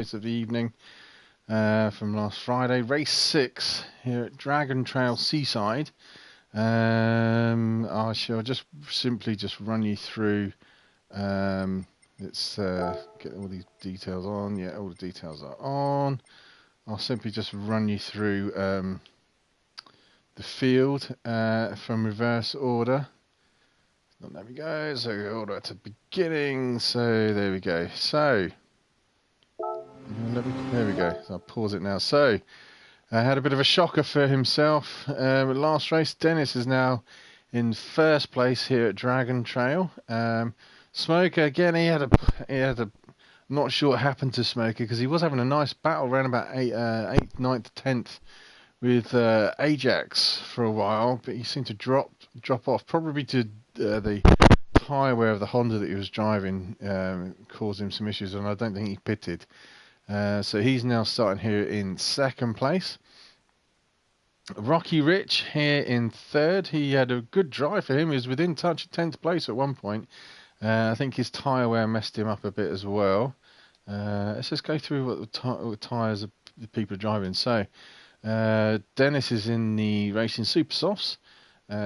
of the evening from last Friday, race 6 here at Dragon Trail Seaside. I shall just simply run you through. Let's get all these details on. Yeah, all the details are on. I'll simply just run you through the field from reverse order. There we go. So order to beginning. So there we go. So there we go. So I'll pause it now. So I had a bit of a shocker for himself. Last race, Dennis is now in first place here at Dragon Trail. Smoker again. He had a. Not sure what happened to Smoker because he was having a nice battle around about 8th, 9th, 10th with Ajax for a while, but he seemed to drop off, probably to the tyre wear of the Honda that he was driving caused him some issues, and I don't think he pitted. So he's now starting here in second place. Rocky Rich here in third. He had a good drive for him. He was within touch of 10th place at one point. I think his tyre wear messed him up a bit as well. Let's just go through what the tyres the people are driving. So Dennis is in the Racing Super Softs.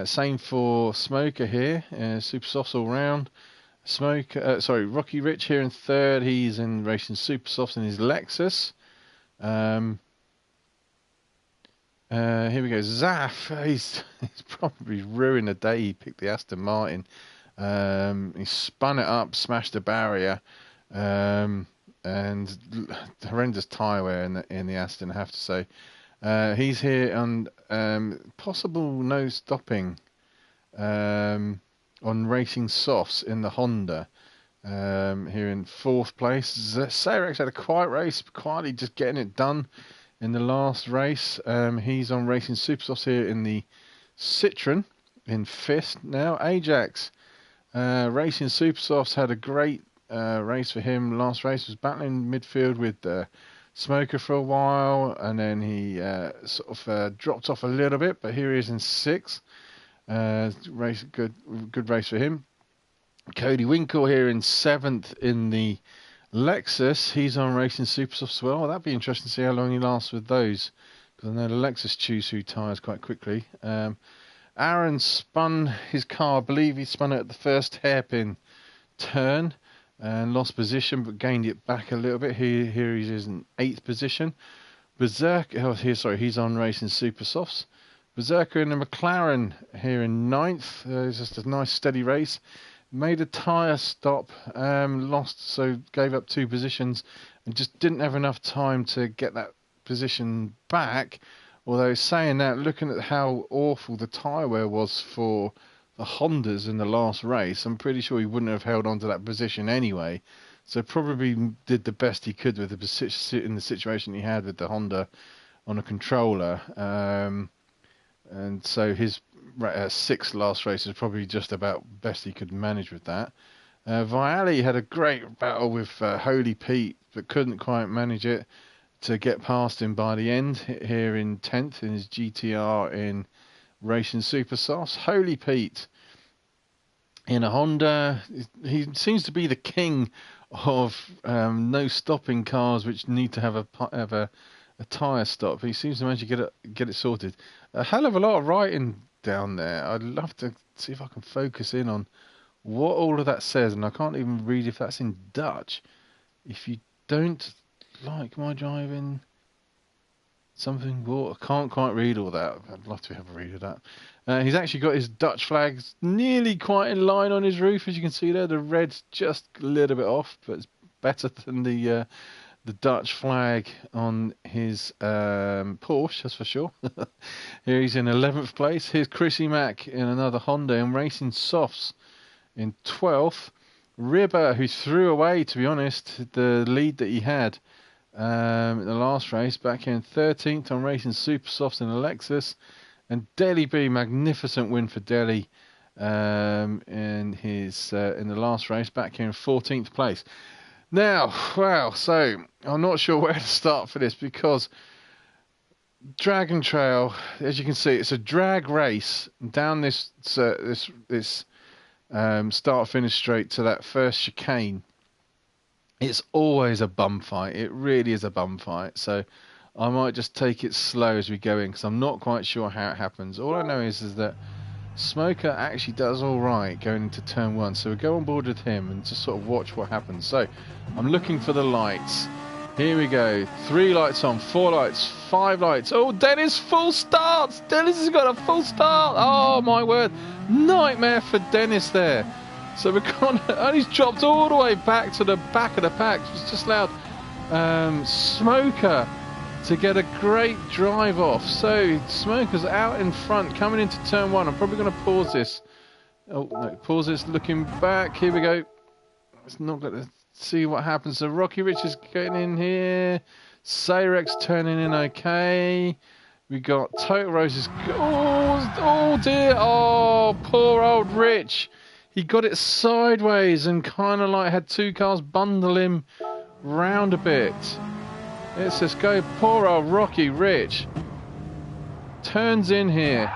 Same for Smoker here. Super Softs all round. Rocky Rich here in third. He's in Racing Super Softs in his Lexus. Here we go. Zaf, he's probably ruined the day. He picked the Aston Martin. He spun it up, smashed the barrier, and horrendous tyre wear in the Aston, I have to say. He's here on possible no stopping on Racing Softs in the Honda. Here in fourth place. Sarex had a quiet race, quietly just getting it done in the last race. He's on Racing Super Softs here in the Citroen in fifth now. Ajax, Racing Super Softs, had a great race for him. Last race was battling midfield with Smoker for a while, and then he dropped off a little bit, but here he is in sixth. Good race for him. Cody Winkle here in seventh in the Lexus. He's on Racing Super Softs as well. That'd be interesting to see how long he lasts with those, because I know the Lexus chews through tyres quite quickly. Aaron spun his car. I believe he spun it at the first hairpin turn and lost position, but gained it back a little bit. Here he is in 8th position. Berserker, he's on Racing Super Softs. Beserker in the McLaren here in 9th. It's just a nice steady race. Made a tyre stop, lost, so gave up 2 positions, and just didn't have enough time to get that position back. Although saying that, looking at how awful the tyre wear was for the Hondas in the last race, I'm pretty sure he wouldn't have held on to that position anyway. So probably did the best he could with in the situation he had with the Honda on a controller. And so his 6th last race is probably just about best he could manage with that. Viali had a great battle with Holy Pete, but couldn't quite manage it to get past him by the end here in 10th in his GTR in Racing Super Softs. Holy Pete in a Honda. He seems to be the king of no stopping cars which need to have a tyre stop. He seems to manage to get it sorted. A hell of a lot of writing down there. I'd love to see if I can focus in on what all of that says, and I can't even read if that's in Dutch. If you don't like my driving something, well, I can't quite read all that. I'd love to have a read of that. He's actually got his Dutch flags nearly quite in line on his roof, as you can see there. The red's just a little bit off, but it's better than the Dutch flag on his Porsche, that's for sure. Here he's in 11th place. Here's Chrissy Mack in another Honda and Racing Softs in 12th. Ribber, who threw away, to be honest, the lead that he had in the last race, back here in 13th on Racing Super Softs in the Lexus. And Deli B, magnificent win for Deli in the last race, back here in 14th place. Now, wow, so I'm not sure where to start for this, because Dragon Trail, as you can see, it's a drag race down this start-finish straight to that first chicane It's always a bum fight. It really is a bum fight. So I might just take it slow as we go in, because I'm not quite sure how it happens. All I know is that Smoker actually does all right going into turn 1. So we'll go on board with him and just sort of watch what happens. So I'm looking for the lights. Here we go. 3 lights on, 4 lights, 5 lights. Oh, Dennis, full starts. Dennis has got a full start. Oh, my word. Nightmare for Dennis there. So we're gone, and he's dropped all the way back to the back of the pack. It's just allowed Smoker to get a great drive off. So Smoker's out in front, coming into turn 1. I'm probably going to pause this. Oh, no, pause this, looking back. Here we go. It's not going to see what happens. So Rocky Rich is getting in here. Sayrex turning in okay. We got Total Roses. Oh dear. Oh, poor old Rich. He got it sideways and kind of like had 2 cars bundle him round a bit. Let's just go. Poor old Rocky Rich. Turns in here.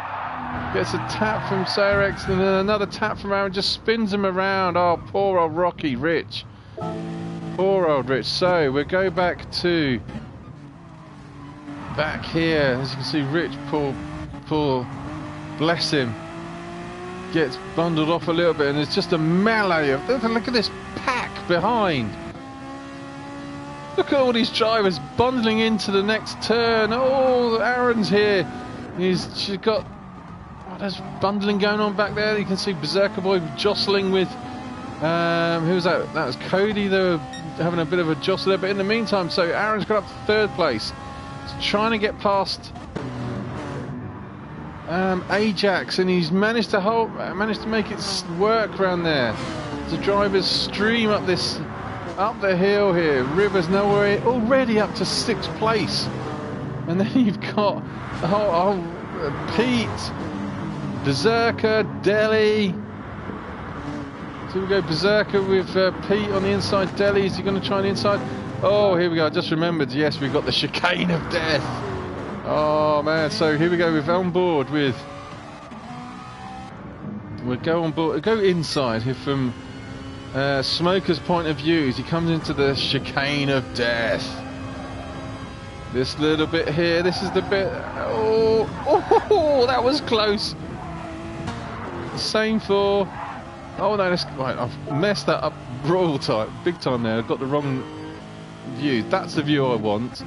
Gets a tap from Sayrex and then another tap from Aaron. Just spins him around. Oh, poor old Rocky Rich. Poor old Rich. So we'll go back here. As you can see, Rich, poor, bless him, gets bundled off a little bit, and it's just a melee of, look at this pack behind. Look at all these drivers bundling into the next turn. Oh, Aaron's here. She's got, there's bundling going on back there. You can see Beserker-Boy jostling with who was that? That was Cody. They were having a bit of a jostle there, but in the meantime, so Aaron's got up to 3rd place. He's trying to get past Ajax, and he's managed to make it work around there. The drivers stream up the hill here. Rivers nowhere, already up to 6th place, and then you've got Pete, Berserker, Deli. So we go Berserker with Pete on the inside. Deli, is he going to try the inside? Oh, here we go. I just remembered. Yes, we've got the chicane of death. Oh man, so here we go. We're on board with. We'll go on board. Go inside here from Smoker's point of view as he comes into the chicane of death. This little bit here. This is the bit. Oh, that was close. Same for. Oh no, right. I've messed that up big time there. I've got the wrong view. That's the view I want.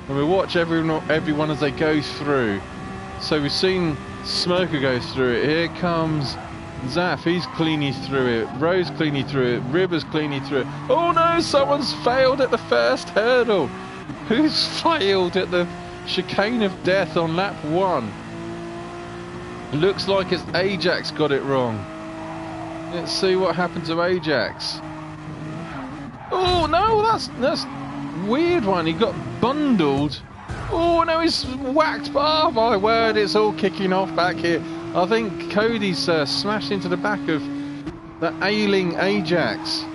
And we watch everyone as they go through. So we've seen Smoker go through it. Here comes Zaf. He's cleanly through it. Rose cleanly through it. Rivers cleanly through it. Oh no, someone's failed at the first hurdle. Who's failed at the chicane of death on lap 1? Looks like it's Ajax got it wrong. Let's see what happened to Ajax. Oh no, that's weird one. He got bundled. Oh no, he's whacked. Oh my word, it's all kicking off back here. I think Cody's smashed into the back of the ailing Ajax.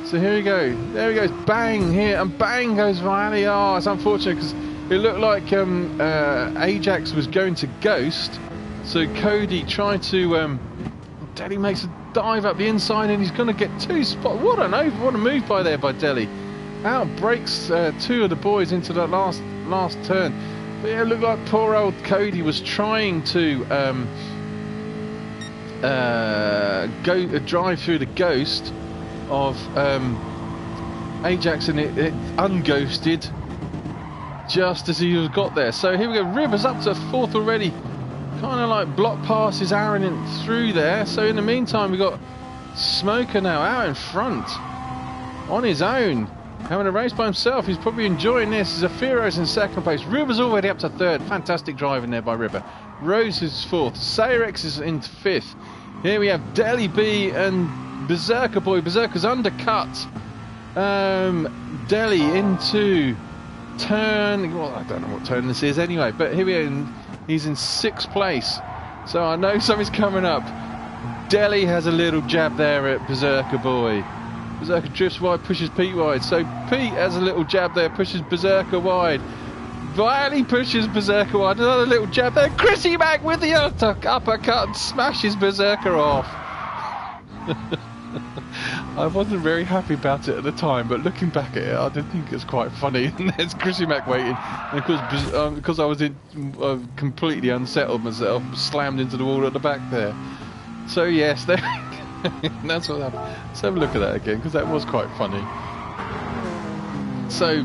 So here we go. There he goes. Bang here, and bang goes Riley. Oh, it's unfortunate because it looked like Ajax was going to ghost. So Cody tried to. Deli makes a dive up the inside, and he's going to get 2 spots. What a move by Deli. Out breaks 2 of the boys into the last turn. But yeah, it looked like poor old Cody was trying to drive through the ghost of Ajax, and it unghosted just as he got there. So here we go. Rivers up to 4th already. Kind of like block passes Aaron in through there. So in the meantime, we got Smoker now out in front on his own, having a race by himself. He's probably enjoying this. Zafiro's in 2nd place. River's already up to 3rd. Fantastic driving there by River. Rose is 4th. Sayrex is in 5th. Here we have Deli B and Beserker-Boy. Berserker's undercut Deli into turn. Well, I don't know what turn this is anyway. But here we are. He's in 6th place. So I know something's coming up. Deli has a little jab there at Beserker-Boy. Berserker drifts wide, pushes Pete wide. So Pete has a little jab there, pushes Berserker wide. Viley pushes Berserker wide. Another little jab there. Chrissy back with the uppercut and smashes Berserker off. I wasn't very happy about it at the time, but looking back at it, I did think it's quite funny. And there's Chrissy Mac waiting, and of course, because I was completely unsettled myself, slammed into the wall at the back there. So yes, there. That's what happened. Let's have a look at that again, because that was quite funny. So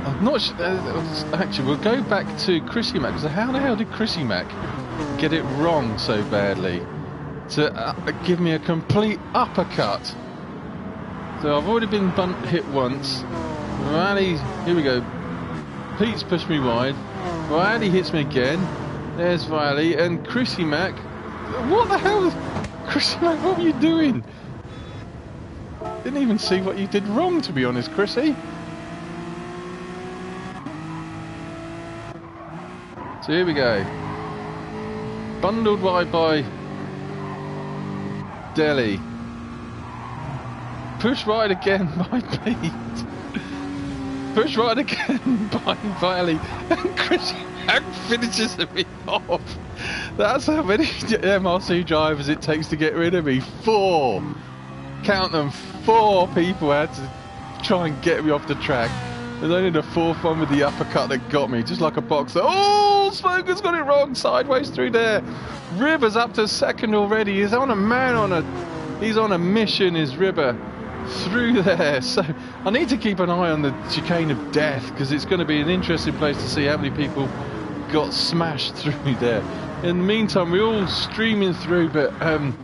I'm not sure. Actually, we'll go back to Chrissy Mac. So how the hell did Chrissy Mac get it wrong so badly to give me a complete uppercut? So I've already been hit once. Riley, here we go. Pete's pushed me wide. Riley hits me again. There's Riley and Chrissy Mac. What the hell, Chrissy Mac? What were you doing? Didn't even see what you did wrong, to be honest, Chrissy. So here we go. Bundled wide by Delhi. Push wide again by Pete. Push wide again by Viley. And Chrissy Mac finishes me off. That's how many MRC drivers it takes to get rid of me. 4. Count them. 4 people had to try and get me off the track. There's only the 4th one with the uppercut that got me, just like a boxer. Oh, Smoker's got it wrong, sideways through there. Ribber's up to 2nd already. He's on a mission, is Ribber, through there. So I need to keep an eye on the chicane of death, because it's going to be an interesting place to see how many people got smashed through there. In the meantime, we're all streaming through, but I'm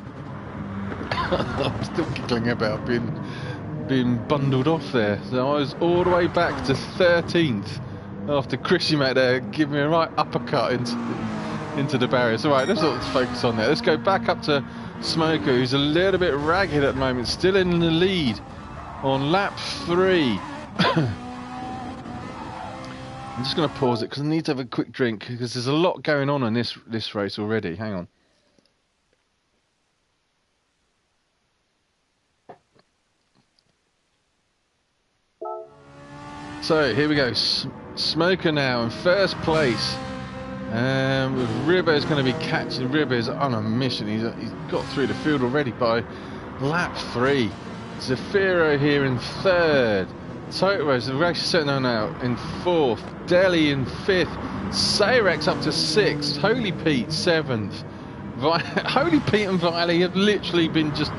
still giggling about being bundled off there. So I was all the way back to 13th after Chrissy Mac there giving me a right uppercut into the barriers. All right, let's not focus on that. Let's go back up to Smoker, who's a little bit ragged at the moment, still in the lead on lap 3. I'm just going to pause it because I need to have a quick drink, because there's a lot going on in this race already. Hang on. So here we go. Smoker now in first place. Ribbo's going to be catching. Ribbo's on a mission. He's got through the field already by lap 3. Zafiro here in 3rd. Totoro's the race setting on now in 4th. Delhi in 5th. Sayrex up to 6th. Holy Pete 7th. Holy Pete and Viley have literally been just,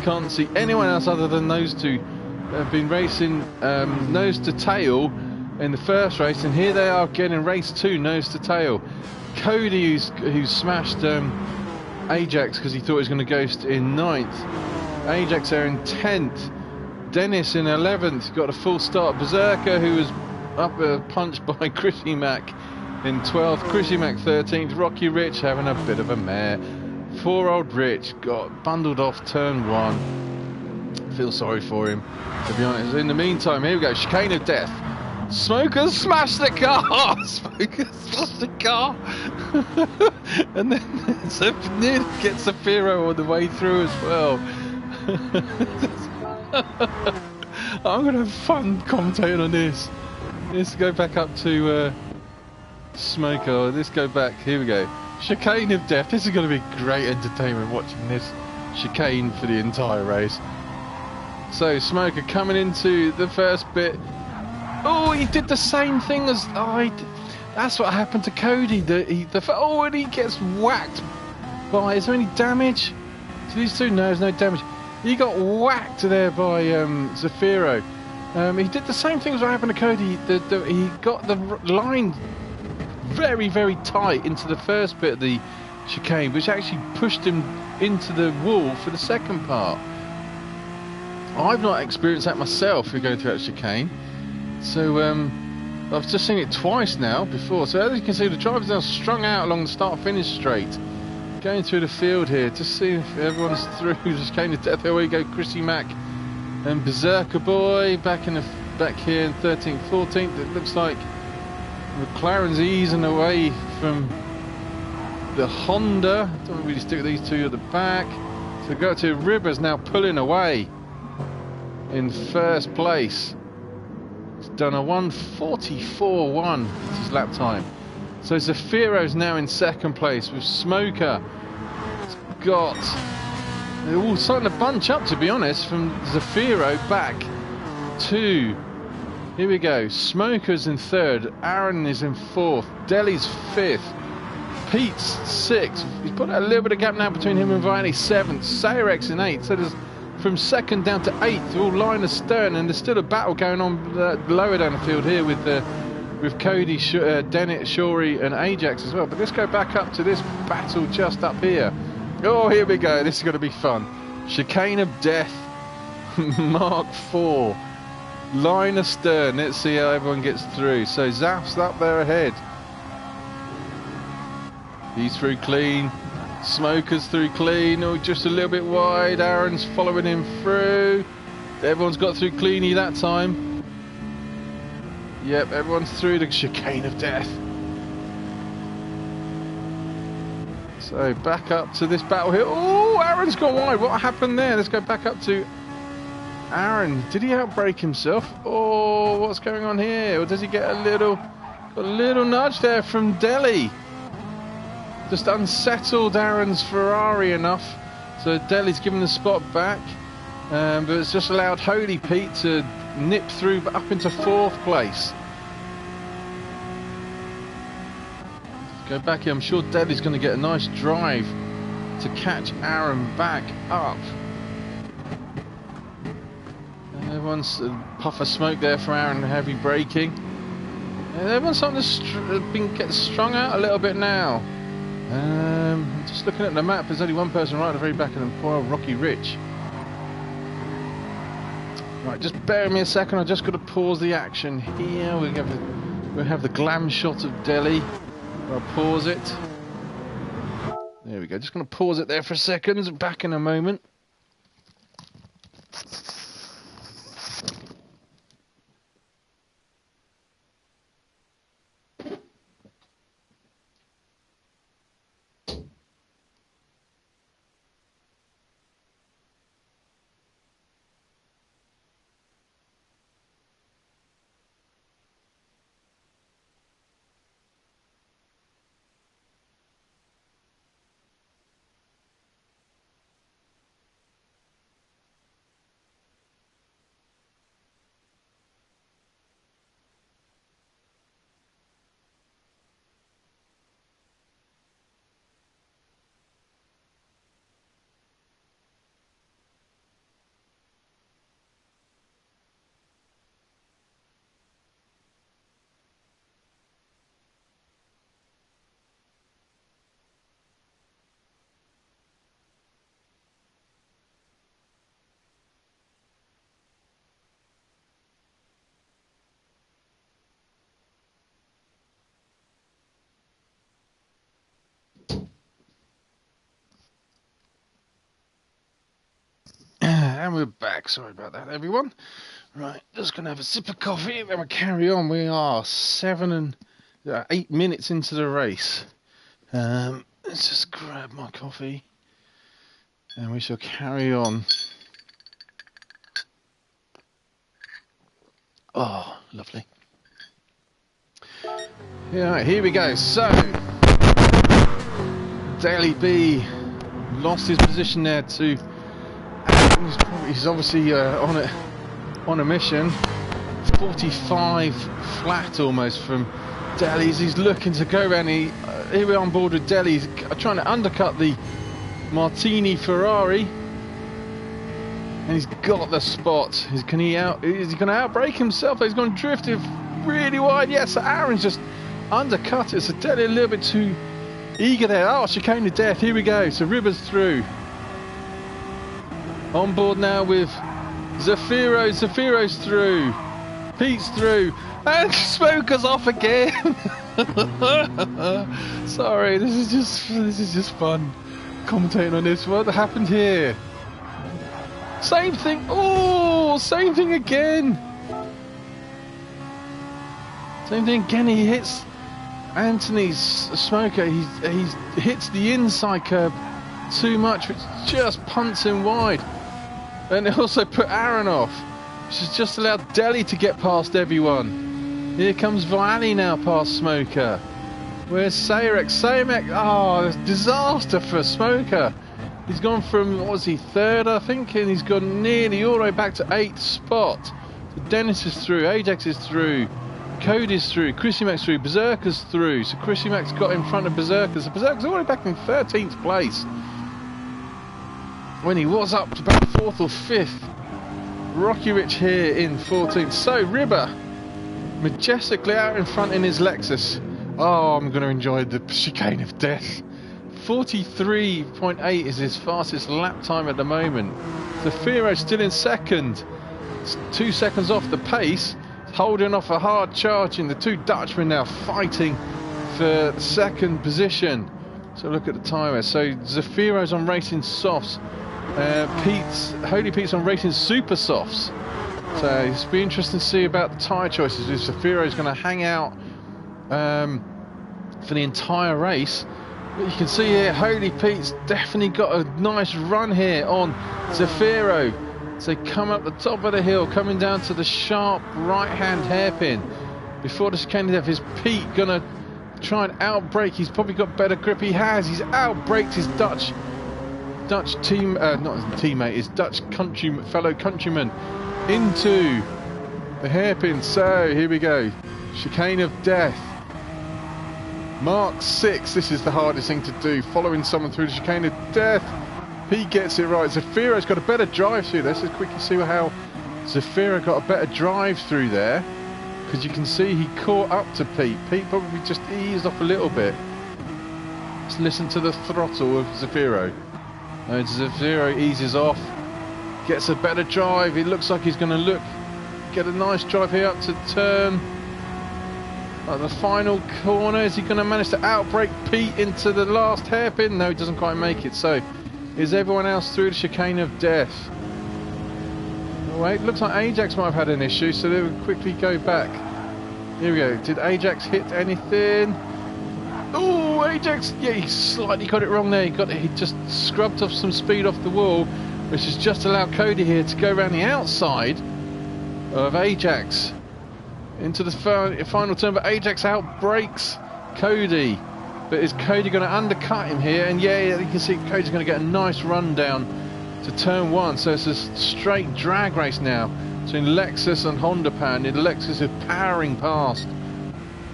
can't see anyone else other than those two. Have been racing nose to tail in the first race, and here they are again in race 2, nose to tail. Cody, who's smashed Ajax because he thought he was going to ghost in 9th. Ajax there in 10th. Dennis in 11th, got a full start. Beserker, who was up punched by Chrissy Mac in 12th. Chrissy Mac 13th. Rocky Rich having a bit of a mare. 4-old Rich got bundled off turn 1. Feel sorry for him, to be honest. In the meantime, here we go. Chicane of death. Smoker smashed the car. Smoker smashed the car. And then nearly gets Zafiro on the way through as well. I'm going to have fun commentating on this. Let's go back up to Smoker. Let's go back. Here we go. Chicane of death. This is going to be great entertainment watching this chicane for the entire race. So Smoker coming into the first bit. Oh, he did the same thing as that's what happened to Cody. And he gets whacked by. Is there any damage to these two? No, there's no damage. He got whacked there by Zafiro. He did the same thing as what happened to Cody. He got the line very, very tight into the first bit of the chicane, which actually pushed him into the wall for the second part. I've not experienced that myself. We're going through that chicane, so I've just seen it twice now before. So as you can see, the driver's now strung out along the start-finish straight, going through the field here to see if everyone's through the chicane of death. There we go, Chrissy Mac and Beserker-Boy back here in 13th, 14th. It looks like McLaren's easing away from the Honda. Don't really stick these two at the back. So go to Rivers now pulling away in first place. He's done a 1:44.1. It's his lap time. So Zafiro's now in second place with Smoker. He's got They're all starting to bunch up, to be honest, from Zafiro back to... Here we go. Smoker's in third. Aaron is in fourth. Deli's fifth. Pete's sixth. He's put a little bit of gap now between him and Viney. Seventh. Sayrek's in eighth. So there's from second down to eighth, all line astern, and there's still a battle going on lower down the field here with Cody, Dennett, Shorey, and Ajax as well. But let's go back up to this battle just up here. Oh, here we go. This is going to be fun. Chicane of Death, Mark 4. Line astern. Let's see how everyone gets through. So Zaf's up there ahead. He's through clean. Smoker's through clean. Oh, just a little bit wide. Aaron's following him through. Everyone's got through cleanly that time. Yep, everyone's through the chicane of death. So back up to this battle here. Oh, Aaron's gone wide. What happened there? Let's go back up to Aaron. Did he outbrake himself? Oh, what's going on here? Or does he get a little nudge there from Deli? Just unsettled Aaron's Ferrari enough, so Deli's given the spot back, but it's just allowed Holy Pete to nip through up into fourth place. Go back here. I'm sure Deli's going to get a nice drive to catch Aaron back up. Everyone's a puff of smoke there for Aaron, heavy braking. And everyone's starting to get strung out a little bit now. Just looking at the map, there's only one person right at the very back of them, poor Rocky Rich. Right, just bear with me a second, I just got to pause the action here. We'll have the glam shot of Delhi. I'll pause it. There we go, just going to pause it there for a second, back in a moment. And we're back. Sorry about that, everyone. Right, just going to have a sip of coffee and then we'll carry on. We are 8 minutes into the race. Let's just grab my coffee and we shall carry on. Oh, lovely. Yeah, right, here we go. So, Daly B lost his position there to... He's obviously on a mission. 45 flat almost from Deli's. He's looking to go around. Here we're on board with Deli. He's trying to undercut the Martini Ferrari, and he's got the spot. Is he going to outbrake himself? He's going to drift it really wide. Yes, so Aaron's just undercut it. So Deli a little bit too eager there. Oh, chicane to death. Here we go. So Rivers through. On board now with Zafiro. Zafiro's through. Pete's through. And Smoker's off again. Sorry, this is just fun commentating on this. What happened here? Same thing. Oh, same thing again. Same thing again. He hits Anthony's Smoker. He hits the inside curb too much, which just punts him wide. And it also put Aaron off, which has just allowed Deli to get past everyone. Here comes Viali now past Smoker. Where's Sayrex? Oh, disaster for Smoker. He's gone from, what was he, 3rd, I think, and he's gone nearly all the way back to 8th spot. So Dennis is through, Ajax is through, Cody's through, Chrissy Mac's through, Beserker's through. So Chrissy Mac's got in front of Beserker. So Beserker's all the way back in 13th place, when he was up to about 4th or 5th. Rocky Rich here in 14th. So Ribber majestically out in front in his Lexus. Oh, I'm going to enjoy the chicane of death. 43.8 is his fastest lap time at the moment. Zafiro still in 2nd. It's 2 seconds off the pace. Holding off a hard charge in the 2 Dutchmen now fighting for 2nd position. So look at the tyre. So Zafiro's on racing softs. Holy Pete's on racing super softs. So it's be interesting to see about the tyre choices. If Zafiro's going to hang out for the entire race. But you can see here, Holy Pete's definitely got a nice run here on Zafiro. So come up the top of the hill, coming down to the sharp right-hand hairpin. Before the chicane of death, is Pete going to try and outbrake? He's probably got better grip. He has. He's outbraked his Dutch team, not his teammate, his Dutch fellow countryman into the hairpin. So here we go. Chicane of death. Mark 6, this is the hardest thing to do, following someone through the chicane of death. He gets it right. Zafiro's got a better drive through this. Let's quickly see how Zafiro got a better drive through there, because you can see he caught up to Pete. Pete probably just eased off a little bit. Let's listen to the throttle of Zafiro. Zafiro eases off, gets a better drive. It looks like he's going to get a nice drive here up to turn. At the final corner, is he going to manage to outbrake Pete into the last hairpin? No, he doesn't quite make it. So, is everyone else through the chicane of death? Oh, wait, looks like Ajax might have had an issue, so they will quickly go back. Here we go. Did Ajax hit anything? Oh, Ajax! Yeah, he slightly got it wrong there. He just scrubbed off some speed off the wall, which has just allowed Cody here to go around the outside of Ajax into the final turn, but Ajax outbrakes Cody. But is Cody going to undercut him here? And yeah, you can see Cody's going to get a nice run down to turn 1. So it's a straight drag race now between Lexus and Honda Power. And Lexus is powering past.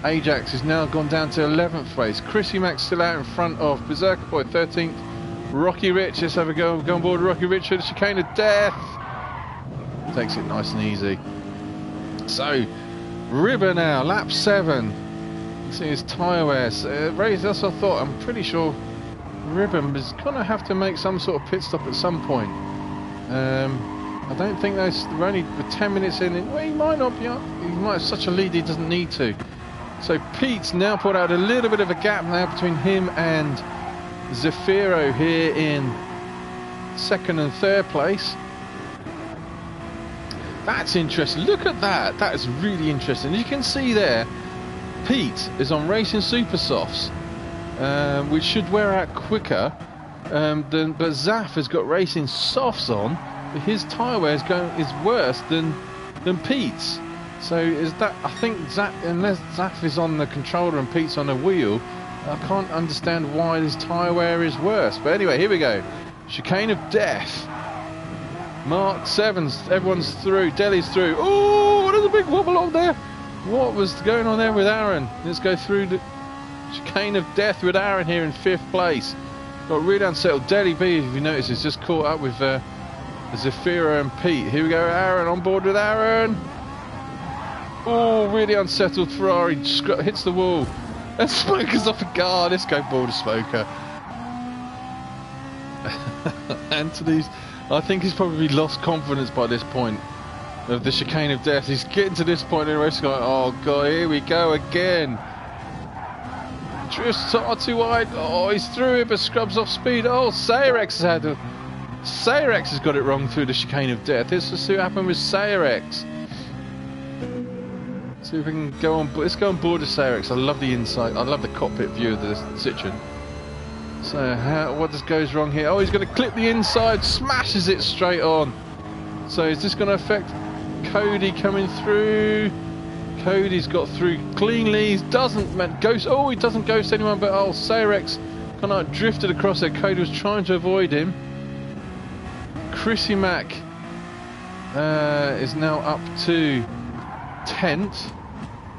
Ajax has now gone down to 11th place. Chrissy Mac's still out in front of Beserker-Boy 13th. Rocky Rich, let's have a go on board Rocky Rich for the chicane of death. Takes it nice and easy. So Ribber now, lap 7. You see his tyre wear. That's what I thought. I'm pretty sure Ribber is going to have to make some sort of pit stop at some point. I don't think they're only 10 minutes in. Well, he might not be up. He might have such a lead he doesn't need to. So Pete's now put out a little bit of a gap now between him and Zafiro here in 2nd and 3rd place. That's interesting. Look at that. That is really interesting. As you can see there, Pete is on racing super softs, which should wear out quicker. But Zaf has got racing softs on, but his tyre wear is worse than Pete's. So is that? I think Zaf, unless Zaf is on the controller and Pete's on the wheel, I can't understand why his tyre wear is worse. But anyway, here we go. Chicane of death. Mark 7's, everyone's through, Delhi's through. Oh, what is a big wobble on there? What was going on there with Aaron? Let's go through the chicane of death with Aaron here in 5th place. Got really unsettled. Delhi B, if you notice, is just caught up with Zafiro and Pete. Here we go, Aaron, on board with Aaron. Oh, really unsettled. Ferrari hits the wall. And Smoker's off a guard. Let's go, Border Smoker. Anthony's, I think he's probably lost confidence by this point of the chicane of death. He's getting to this point in the race going, oh god, here we go again. Just too wide. Oh, he's through it, but scrubs off speed. Oh, Sayrex has got it wrong through the chicane of death. Let's see what happened with Sayrex. See if we can go on. Let's go on board with Sayrex. I love the inside. I love the cockpit view of the Citroen. So what goes wrong here? Oh, he's going to clip the inside, smashes it straight on. So is this going to affect Cody coming through? Cody's got through cleanly. He doesn't ghost. Oh, he doesn't ghost anyone, but oh, Sayrex kind of drifted across there. Cody was trying to avoid him. Chrissy Mack is now up to 10th.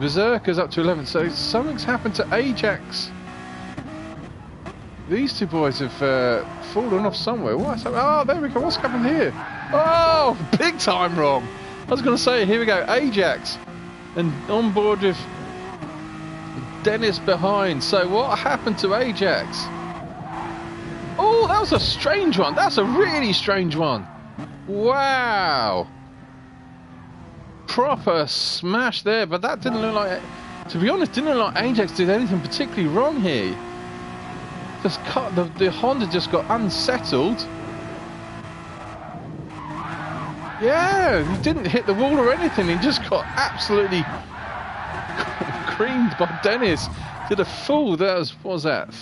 Beserker's up to 11th. So something's happened to Ajax. These two boys have fallen off somewhere. What's happened? Oh, there we go. What's happened here? Oh, big time wrong. I was going to say, here we go. Ajax. And on board with Dennis behind. So what happened to Ajax? Oh, that was a strange one. That's a really strange one. Wow. Proper smash there. But that didn't look like, to be honest, didn't look like Ajax did anything particularly wrong here. Just cut, the Honda just got unsettled. Yeah, he didn't hit the wall or anything. He just got absolutely creamed by Dennis. Did a full. That was, what was that?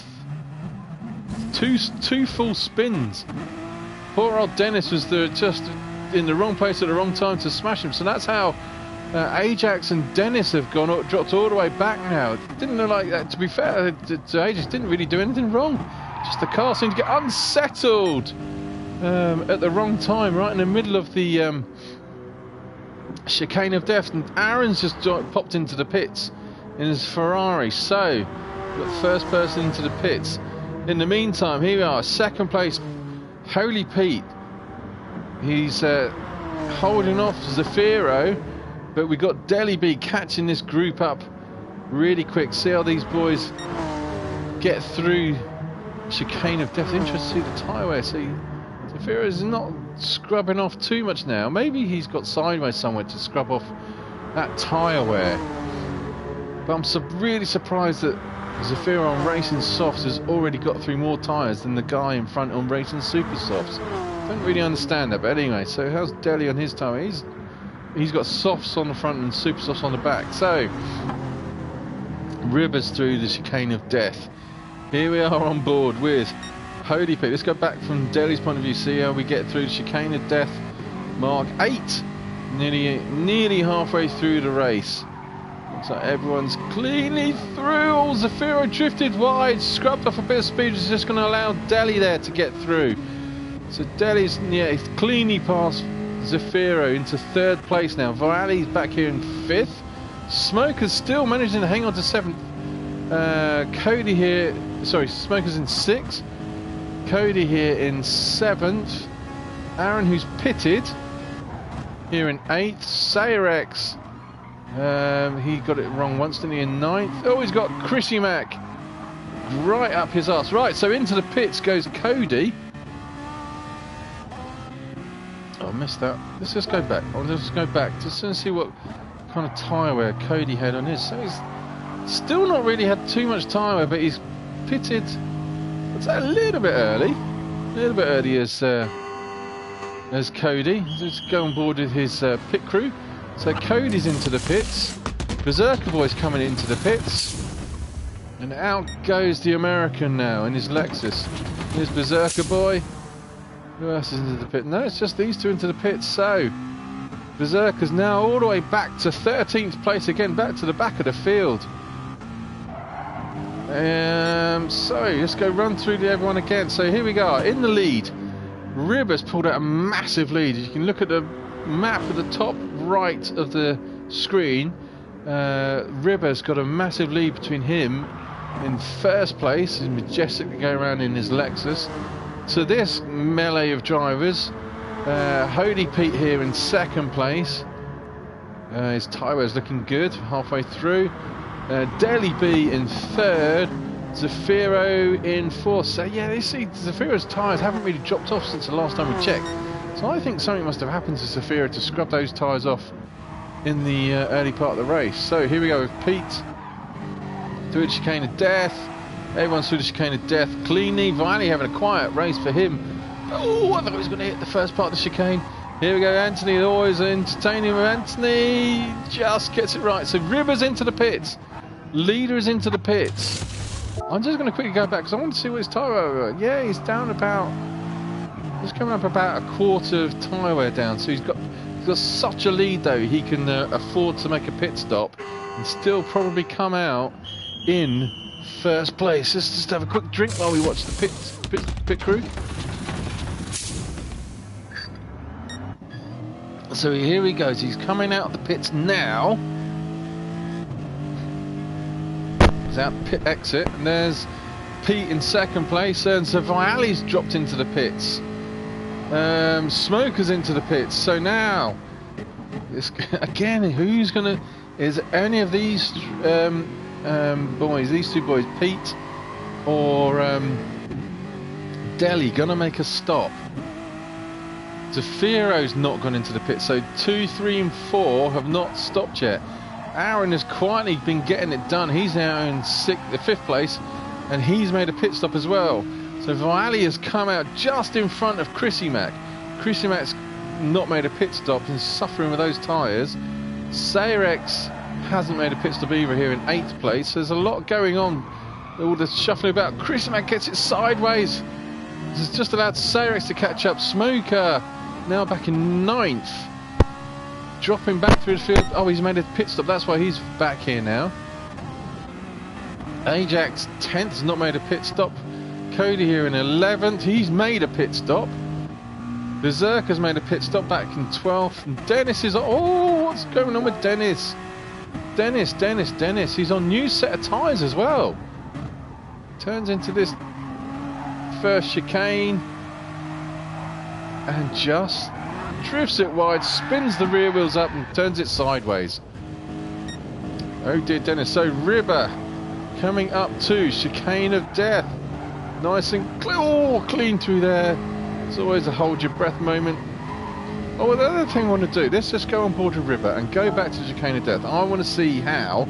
Two full spins. Poor old Dennis was just in the wrong place at the wrong time to smash him. So that's how Ajax and Dennis have dropped all the way back now. It didn't look like that. To be fair, Ajax didn't really do anything wrong. Just the car seemed to get unsettled at the wrong time, right in the middle of the chicane of death. And Aaron's just popped into the pits in his Ferrari. So, got first person into the pits. In the meantime, here we are, second place, Holy Pete. He's holding off Zafiro. But we got Deli B catching this group up really quick. See how these boys get through chicane of death. Interesting to see the tyre wear. See, Zafiro is not scrubbing off too much now. Maybe he's got sideways somewhere to scrub off that tyre wear. But I'm really surprised that Zafiro on Racing Softs has already got through more tyres than the guy in front on Racing Super Softs. Don't really understand that. But anyway, so how's Deli on his tyre? He's got softs on the front and super softs on the back. So, Rivers through the chicane of death. Here we are on board with Holy Pete. Let's go back from Deli's point of view. See how we get through the chicane of death. Mark 8. Nearly halfway through the race. Looks like everyone's cleanly through. Oh, Zafiro drifted wide, scrubbed off a bit of speed. It's just going to allow Deli there to get through. So Deli's, yeah, he's cleanly past Zafiro into third place now. Varali's back here in 5th. Smoker's still managing to hang on to 7th. Cody here, sorry, Smoker's in 6th. Cody here in 7th. Aaron, who's pitted, here in 8th. Sayrex, he got it wrong once, didn't he, in 9th. Oh, he's got Chrissy Mack right up his arse. Right, so into the pits goes Cody. I missed that. Let's just go back. I'll just go back just to see what kind of tyre wear Cody had on his. So he's still not really had too much tyre wear, but he's pitted, I'd say, a little bit early. A little bit early as Cody. Let's go on board with his pit crew. So Cody's into the pits. Beserker-Boy's coming into the pits. And out goes the American now in his Lexus. Here's Beserker-Boy. Who else is into the pit? No, it's just these two into the pit. So Beserker's now all the way back to 13th place again, back to the back of the field. So let's go run through everyone again. So here we go, in the lead. Rivers pulled out a massive lead. You can look at the map at the top right of the screen. Rivers got a massive lead between him in first place. He's majestically going around in his Lexus. So this melee of drivers, Holy Pete here in second place. His tyre wear's looking good halfway through. Deli B in third. Zafiro in fourth. So yeah, you see Zafiro's tyres haven't really dropped off since the last time we checked. So I think something must have happened to Zafiro to scrub those tyres off in the early part of the race. So here we go with Pete through the chicane of death. Everyone's through the chicane of death cleanly. Viley having a quiet race for him. Oh, I thought he was going to hit the first part of the chicane. Here we go, Anthony, always entertaining with Anthony. Just gets it right. So Rivers into the pits. Leader is into the pits. I'm just going to quickly go back because I want to see what his tyre wear. Yeah, he's down about... He's coming up about a quarter of tyre wear down. So he's got such a lead though, he can afford to make a pit stop and still probably come out in first place. Let's just have a quick drink while we watch the pit crew. So here he goes. He's coming out of the pits now. He's out the pit exit, and there's Pete in second place, and so Vialli's dropped into the pits. Smoker's into the pits. So now, again, who's gonna? Is any of these boys, these two boys, Pete or Deli, gonna make a stop? Zafiro's not gone into the pit, so 2, 3 and 4 have not stopped yet. Aaron has quietly been getting it done. He's now in 5th place, and he's made a pit stop as well. So Vialli has come out just in front of Chrissy Mac. Chrissy Mac's not made a pit stop and suffering with those tyres. Sayrex hasn't made a pit stop either, here in 8th place. There's a lot going on, all the shuffling about. Chrissy Mac gets it sideways. This is just allowed Sayrex to catch up. Smoker now back in 9th, dropping back through the field. Oh, he's made a pit stop, that's why he's back here now. Ajax 10th, has not made a pit stop. Cody here in 11th, he's made a pit stop. Beserker's made a pit stop back in 12th. And Dennis is, oh, what's going on with Dennis? Dennis, he's on new set of tyres as well. Turns into this first chicane and just drifts it wide, spins the rear wheels up and turns it sideways. Oh dear, Dennis. So Ribber coming up to chicane of death, nice and clean through there. It's always a hold your breath moment. Oh, the other thing I want to do, let's just go on board with Ribber and go back to chicane of death. I want to see how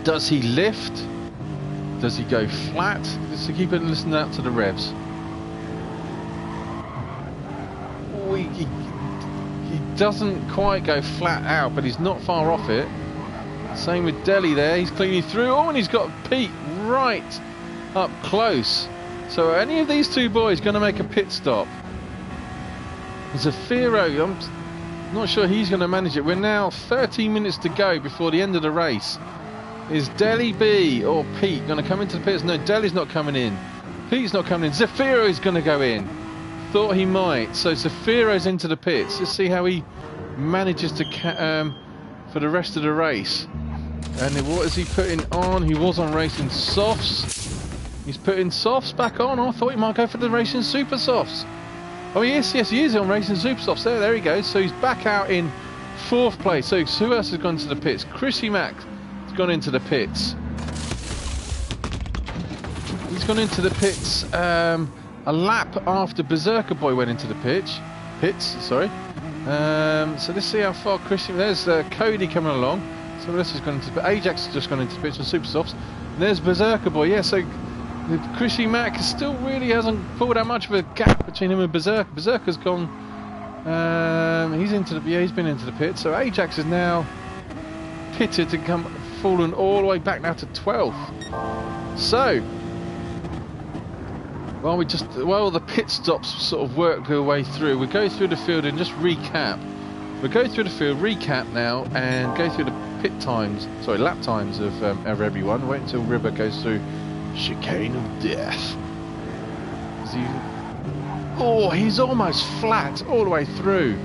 does he lift. Does he go flat? Just to keep it listening out to the revs. Oh, he doesn't quite go flat out, but he's not far off it. Same with Deli there. He's cleaning through. Oh, and he's got Pete right up close. So are any of these two boys going to make a pit stop? Zafiro, I'm not sure he's going to manage it. We're now 13 minutes to go before the end of the race. Is Deli B or Pete going to come into the pits? No, Deli's not coming in. Pete's not coming in. Zafiro's going to go in. Thought he might. So Zafiro's into the pits. Let's see how he manages to for the rest of the race. And what is he putting on? He was on racing softs. He's putting softs back on. I thought he might go for the racing super softs. Oh yes, he is on racing super softs. There he goes. So he's back out in 4th place. So who else has gone to the pits? Chrissy Mac gone into the pits. He's gone into the pits a lap after Beserker-Boy went into the pits. So let's see how far Christian. There's Cody coming along. So this has gone into Ajax has just gone into the pits with super softs. And there's Beserker-Boy. Yeah, so Chrissy Mac still really hasn't pulled out much of a gap between him and Berserker. Berserker's gone. He's been into the pits. So Ajax is now pitted to come. Fallen all the way back now to 12th. So while the pit stops sort of work their way through, we go through the field and just recap. We'll go through the field, recap now, and go through the lap times of everyone. Wait until Ribber goes through chicane of death. He's almost flat all the way through.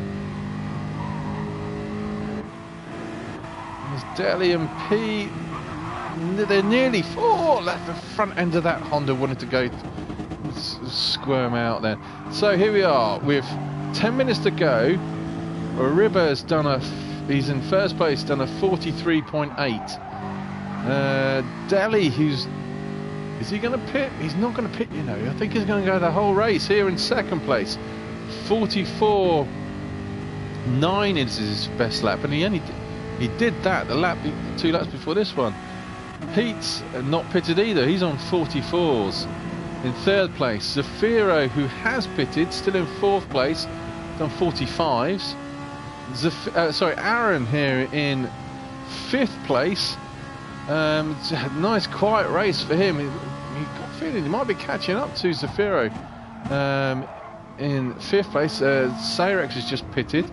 Deli and Pete, they're nearly left. The front end of that Honda wanted to go squirm out there. So here we are with 10 minutes to go. Ribber's he's in 1st place, done a 43.8. Deli, is he going to pit? He's not going to pit, you know. I think he's going to go the whole race here in 2nd place. 44.9 is his best lap, and he did that 2 laps before this one. Pete's not pitted either. He's on 44s. In 3rd place, Zafiro, who has pitted, still in 4th place, done 45s. Aaron here in 5th place. Nice quiet race for him. He got a feeling he might be catching up to Zafiro. In 5th place, Sayrex has just pitted.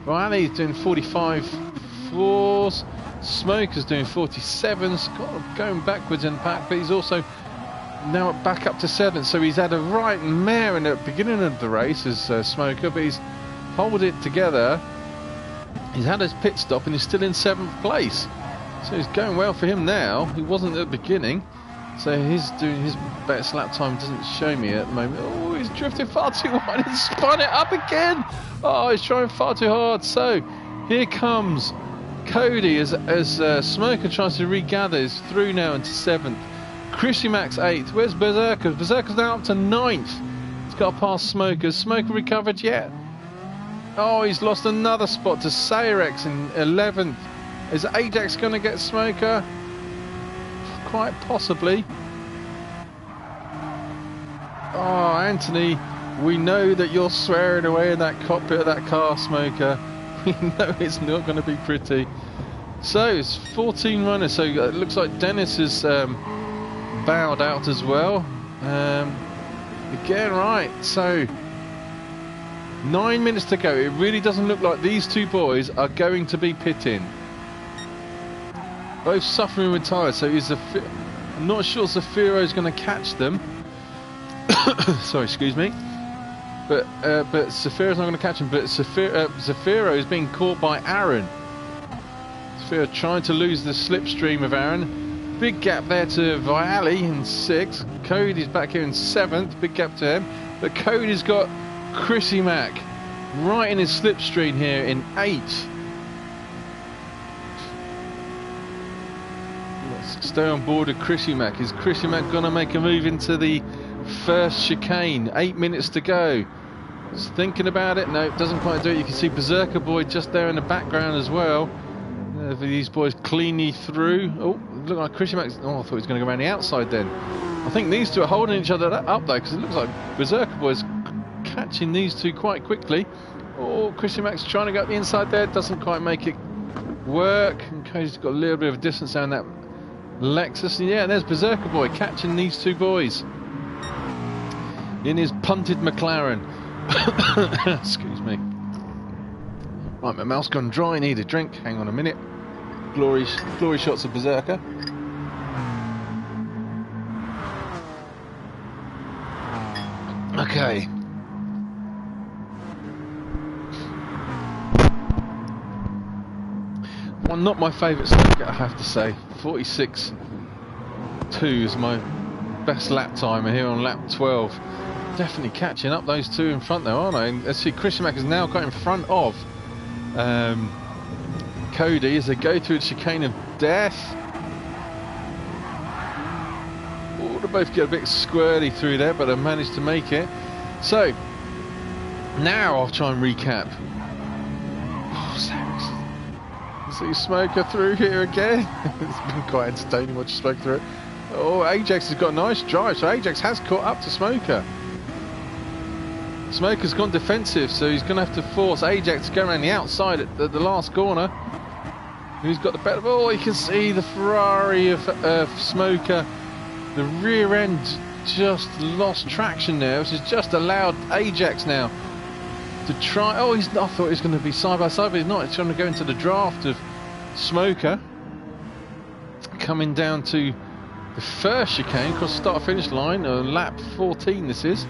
Vialli's doing 45 44s. Smoker's doing 47s, going backwards in the pack, but he's also now back up to 7th. So he's had a right mare in the beginning of the race as Smoker, but he's held it together. He's had his pit stop and he's still in 7th place. So it's going well for him now. He wasn't at the beginning. So he's doing his best lap time, doesn't show me at the moment. Oh, he's drifted far too wide and spun it up again. Oh, he's trying far too hard. So here comes Cody as Smoker tries to regather. He's through now into 7th. Chrissy Max 8th. Where's Beserker? Beserker's now up to 9th. He's got past Smoker. Smoker recovered yet? Oh, he's lost another spot to Sayrex in 11th. Is Ajax going to get Smoker? Quite possibly. Oh, Anthony, we know that you're swearing away in that cockpit of that car, Smoker. We know it's not going to be pretty. So it's 14 runners. So it looks like Dennis is bowed out as well. Again, right. So 9 minutes to go. It really doesn't look like these two boys are going to be pitting. Both suffering with tyres. So I'm not sure Zafiro's going to catch them. Sorry, excuse me. But Zafiro's not going to catch him. But Zafiro is being caught by Aaron. Zafiro trying to lose the slipstream of Aaron. Big gap there to Viali in 6th. Cody's back here in 7th. Big gap to him. But Cody's got Chrissy Mack right in his slipstream here in 8th. Let's stay on board with Chrissy Mack. Is Chrissy Mack going to make a move into the first chicane? 8 minutes to go. Just thinking about it. No, it doesn't quite do it. You can see Beserker-Boy just there in the background as well. These boys cleanly through. Oh, look like Chrissy Mack. Oh, I thought he was going to go around the outside then. I think these two are holding each other up though, because it looks like Beserker-Boy's catching these two quite quickly. Oh, Chrissy Mack's trying to go up the inside there. Doesn't quite make it work. And Cody's got a little bit of distance down that Lexus. And yeah, there's Beserker-Boy catching these two boys in his punted McLaren. Excuse me. Right, my mouth's gone dry. I need a drink. Hang on a minute. Glory shots of Beserker. Okay. Well, not my favourite circuit, I have to say. 46.2 is my best lap timer here on lap 12. Definitely catching up those two in front though, aren't I? And let's see, Christian Mack has now got in front of Cody as they go through the chicane of death. Oh, they both get a bit squirty through there, but they managed to make it. So now I'll try and recap. Oh, see Smoker through here again. It's been quite entertaining watching Smoker through it. Oh, Ajax has got a nice drive, so Ajax has caught up to Smoker. Smoker's gone defensive, so he's going to have to force Ajax to go around the outside at the last corner. Who's got the better? Oh, you can see the Ferrari of Smoker. The rear end just lost traction there, which has just allowed Ajax now to try. Oh, I thought he was going to be side by side, but he's not. He's trying to go into the draft of Smoker. Coming down to the first chicane, across the start-finish line, lap 14 this is.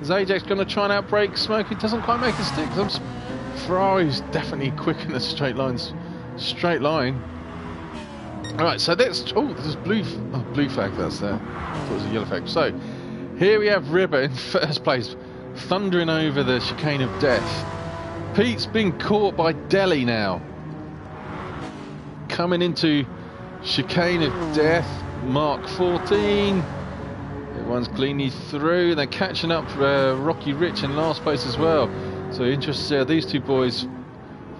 Is Ajax going to try and outbrake Smoker? He doesn't quite make a stick. Ferrari's definitely quick in the straight line. Alright, so that's... Oh, there's blue flag that's there. I thought it was a yellow flag. So, here we have Ribber in first place, thundering over the chicane of death. Pete's been caught by Delhi now. Coming into chicane of death, mark 14. Everyone's cleanly through. They're catching up Rocky Rich in last place as well. So interested to see how these two boys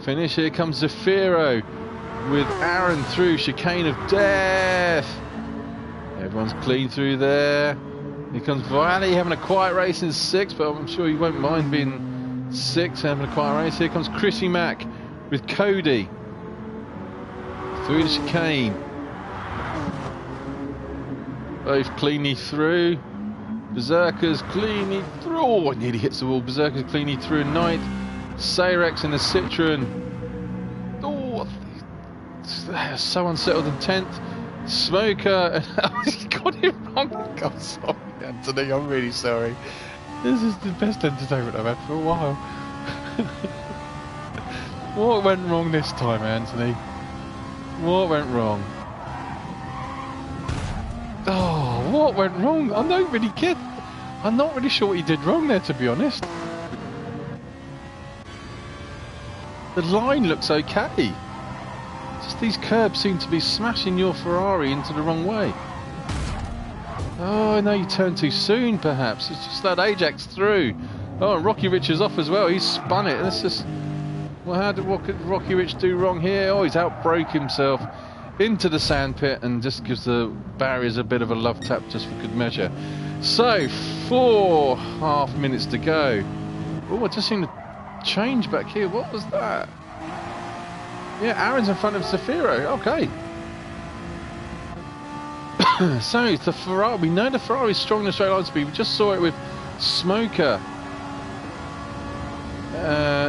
finish. Here comes Zafiro with Aaron through chicane of death. Everyone's clean through there. Here comes Viali having a quiet race in 6th, but I'm sure you won't mind being 6th, having a quiet race. Here comes Chrissy Mack with Cody through the chicane. Both cleanly through. Beserker's cleanly through. Oh, nearly hits the wall. Beserker's cleanly through in 9th. Sayrex in the Citroen. Oh, so unsettled in 10th. Smoker, he got it wrong. God, sorry, Anthony, I'm really sorry. This is the best entertainment I've had for a while. What went wrong this time, Anthony? What went wrong? Oh, what went wrong? I don't really get. I'm not really sure what he did wrong there, to be honest. The line looks okay. Just these curbs seem to be smashing your Ferrari into the wrong way. Oh, no, you turned too soon, perhaps. It's just that Ajax through. Oh, and Rocky Rich is off as well. He's spun it. Let's just... Well, how did Rocky Rich do wrong here? Oh, he's outbroke himself into the sandpit and just gives the barriers a bit of a love tap just for good measure. So, 4.5 minutes to go. Oh, I just seen a change back here. What was that? Yeah, Aaron's in front of Zafiro. Okay. So, it's the Ferrari. We know the Ferrari's strong in the straight line speed. We just saw it with Smoker.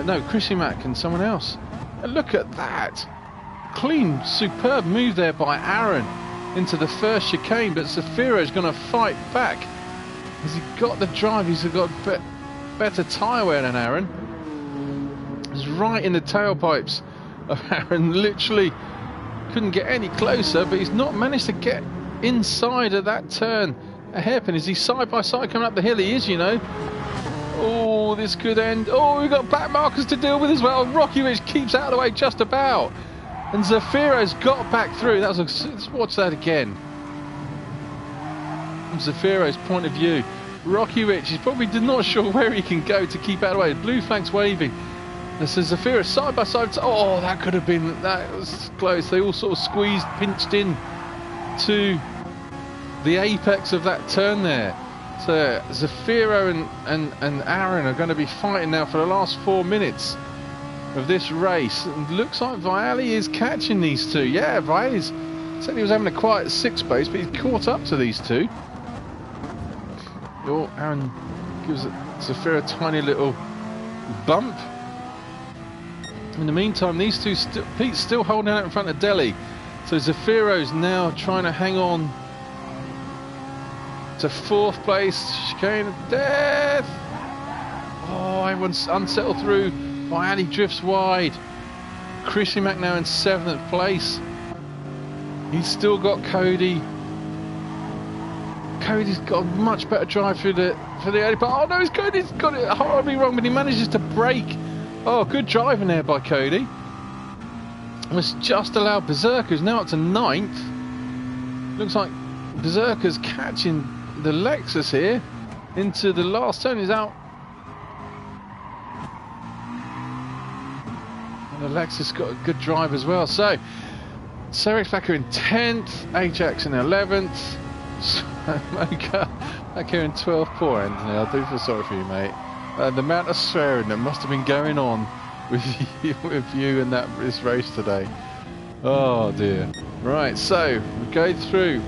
No, Chrissy Mack and someone else. And look at that. Clean, superb move there by Aaron into the first chicane, but Zafiro's going to fight back. Has he got the drive? He's got better tyre wear than Aaron. He's right in the tailpipes of Aaron. Literally couldn't get any closer, but he's not managed to get inside of that turn a hairpin. Is he side by side coming up the hill? He is, you know. Oh, this could end. Oh, we've got back markers to deal with as well. Rocky Rich keeps out of the way just about. And Zafiro's got back through. That was let's watch that again. From Zafiro's point of view. Rocky Rich is probably not sure where he can go to keep out of the way. Blue flag's waving. This is Zafiro side by side. Oh, that could have been... That was close. They all sort of squeezed, pinched in to the apex of that turn there. So Zafiro and Aaron are going to be fighting now for the last 4 minutes of this race. It looks like Viali is catching these two. Yeah, Viali said he was having a quiet 6 pace, but he's caught up to these two. Oh, Aaron gives Zafiro a tiny little bump. In the meantime, these two, Pete's still holding out in front of Delhi. So Zafiro's now trying to hang on to 4th place. Chicane of death. Oh, everyone's unsettled through. Viali drifts wide. Chrissy Mack now in 7th place. He's still got Cody. Cody's got a much better drive for the early part. Oh no, Cody's got it horribly wrong, but he manages to brake. Oh, good driving there by Cody. Must just allow Beserker, who's now up to 9th. Looks like Beserker's catching the Lexus here into the last turn. He's out. And the Lexus got a good drive as well. So, Serek's back here in 10th, Ajax in 11th, Smoker back here in 12th. Poor Anthony, I do feel sorry for you, mate. The amount of swearing that must have been going on with you and this race today. Oh dear. Right, so we go through.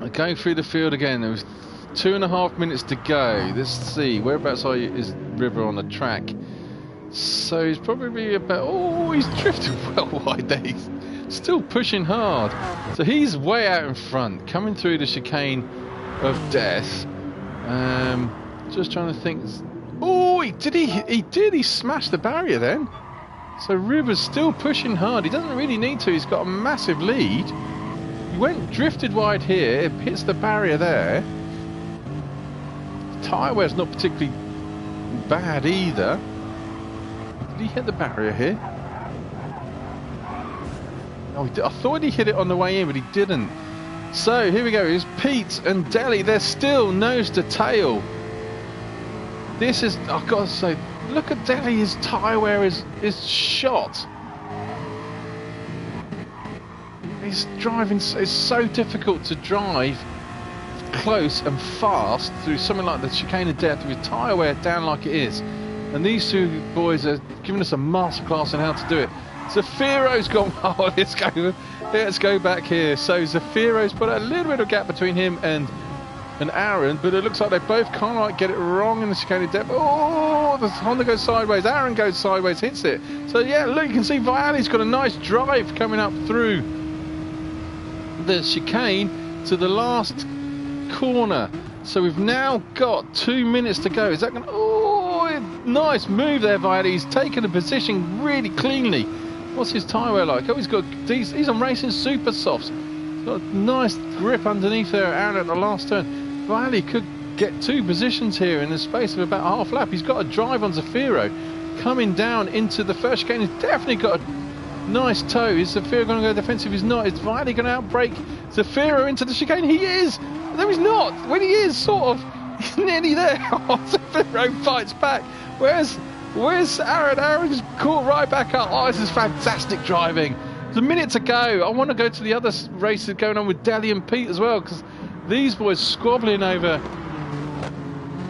We're going through the field again. There was 2.5 minutes to go. Let's see, whereabouts is River on the track? So he's probably about... Oh, he's drifted well wide there. He's still pushing hard. So he's way out in front, coming through the chicane of death. Just trying to think. Oh, he did. He smashed the barrier then. So River's still pushing hard. He doesn't really need to. He's got a massive lead. He drifted wide here. It hits the barrier there. Tyre wear's not particularly bad either. Did he hit the barrier here? Oh, I thought he hit it on the way in, but he didn't. So here we go. It's Pete and Delhi. They're still nose to tail. This is, I've got to say, look at Delhi. His tyre wear is shot. His driving is so difficult to drive close and fast through something like the chicane of death with tyre wear down like it is. And these two boys are giving us a masterclass on how to do it. Zafiro's gone. Oh, let's go back here. So Zafiro's put a little bit of gap between him and and Aaron, but it looks like they both kind of like get it wrong in the chicane of depth. Oh, the Honda goes sideways, Aaron goes sideways, hits it. So yeah, look, you can see Vialli's got a nice drive coming up through the chicane to the last corner. So we've now got 2 minutes to go. Is that going to... Oh, nice move there, Vialli. He's taken a position really cleanly. What's his tyre wear like? Oh, he's on racing super softs. He's got a nice grip underneath there, Aaron, at the last turn. Vialli could get 2 positions here in the space of about half lap. He's got a drive on Zafiro coming down into the first chicane. He's definitely got a nice toe. Is Zafiro going to go defensive? He's not. Is Vialli going to outbrake Zafiro into the chicane? He is. No, he's not. When he is, sort of, he's nearly there. Zafiro fights back. Where's Aaron? Aaron's caught right back up. Oh, this is fantastic driving. There's a minute to go. I want to go to the other races going on with Dally and Pete as well, because these boys squabbling over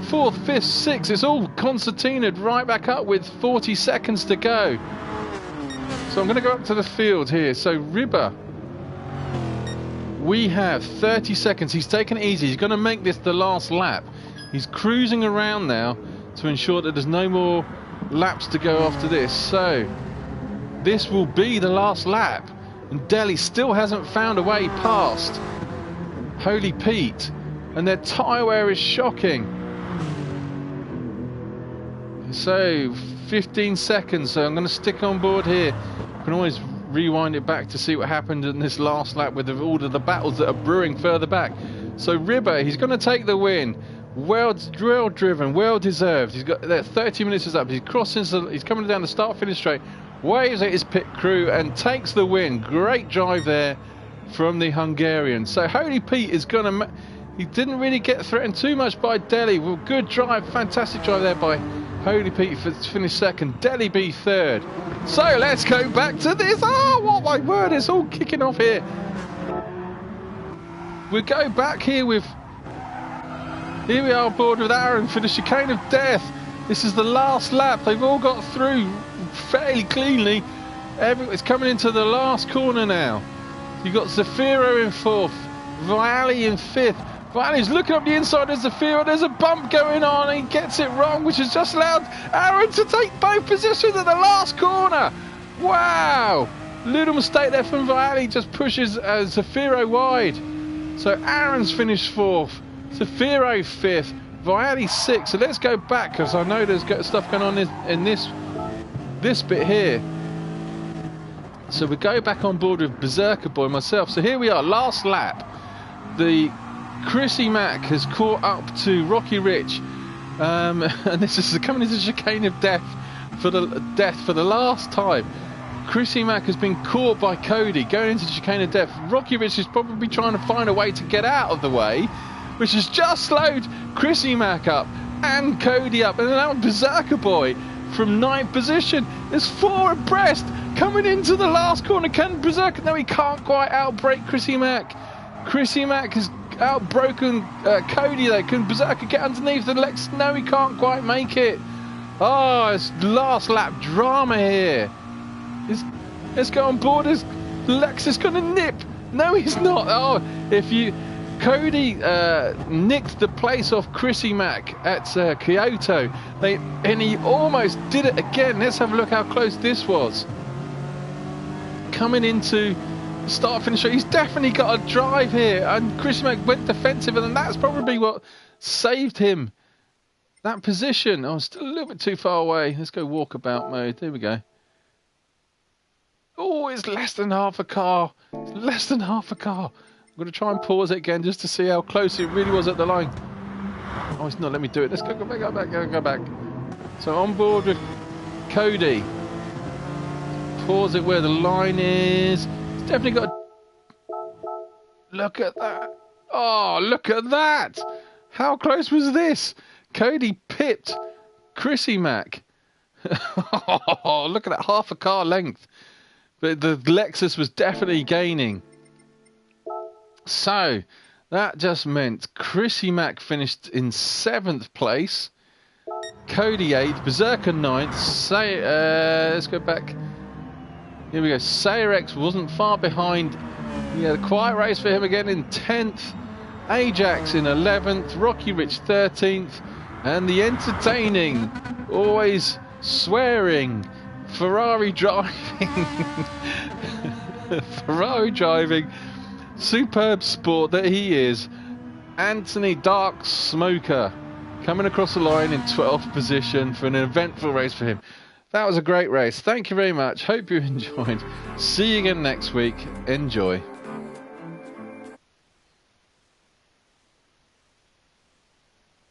4th, 5th, 6th. It's all concertinaed right back up with 40 seconds to go. So I'm going to go up to the field here. So Ribber, we have 30 seconds. He's taken it easy. He's going to make this the last lap. He's cruising around now to ensure that there's no more laps to go after this. So this will be the last lap. And Deli still hasn't found a way past Holy Pete. And their tyre wear is shocking. So 15 seconds. So I'm going to stick on board here. You can always rewind it back to see what happened in this last lap with all of the battles that are brewing further back. So Ribber, he's going to take the win. Well driven, well deserved. He's got that 30 minutes is up. He's crossing, he's coming down the start-finish straight, waves at his pit crew and takes the win. Great drive there from the Hungarian. So Holy Pete is going to... He didn't really get threatened too much by Deli. Well, good drive, fantastic drive there by Holy Pete for finish second. Deli be third. So let's go back to this. Oh, what my word, it's all kicking off here. We go back here with... Here we are aboard with Aaron for the chicane of death. This is the last lap. They've all got through fairly cleanly. It's coming into the last corner now. You've got Zafiro in 4th, Vialli in 5th. Vialli's looking up the inside of Zafiro. There's a bump going on. He gets it wrong, which has just allowed Aaron to take both positions at the last corner. Wow! Little mistake there from Vialli. Just pushes Zafiro wide. So Aaron's finished 4th. Zafiro 5th, Vialli 6th. So let's go back, because I know there's got stuff going on in this bit here. So we go back on board with Beserker-Boy myself. So here we are, last lap. The Chrissy Mack has caught up to Rocky Rich, and this is coming into the chicane of death for the last time. Chrissy Mack has been caught by Cody going into the chicane of death. Rocky Rich is probably trying to find a way to get out of the way, which has just slowed Chrissy Mack up and Cody up. And now Beserker-Boy from 9th position. There's 4 abreast coming into the last corner. Can Berserker? No, he can't quite outbrake Chrissy Mack. Chrissy Mack has outbroken Cody though. Can Berserker get underneath the Lex? No, he can't quite make it. Oh, it's last lap drama here. Let's go on board. Is Lexus going to nip? No, he's not. Oh, Cody nicked the place off Chrissy Mack at Kyoto. And he almost did it again. Let's have a look how close this was. Coming into the start-finish, he's definitely got a drive here. And Chrissy Mack went defensive, and that's probably what saved him that position. Oh, still a little bit too far away. Let's go walkabout mode. There we go. Oh, it's less than half a car. It's less than half a car. I'm going to try and pause it again just to see how close it really was at the line. Oh, it's not letting me do it. Let's go back. So on board with Cody. Pause it where the line is. It's definitely got a... Look at that. Oh, look at that. How close was this? Cody pipped Chrissy Mack. Oh, look at that. Half a car length. But the Lexus was definitely gaining. So that just meant Chrissy Mack finished in 7th place, Cody 8th, Berserker 9th. Let's go back. Here we go. Sayerex wasn't far behind. He had a quiet race for him again in 10th. Ajax in 11th, Rocky Rich 13th, and the entertaining, always swearing, Ferrari driving, Ferrari driving, superb sport that he is, Anthony Dark Smoker, coming across the line in 12th position for an eventful race for him. That was a great race. Thank you very much. Hope you enjoyed. See you again next week. Enjoy.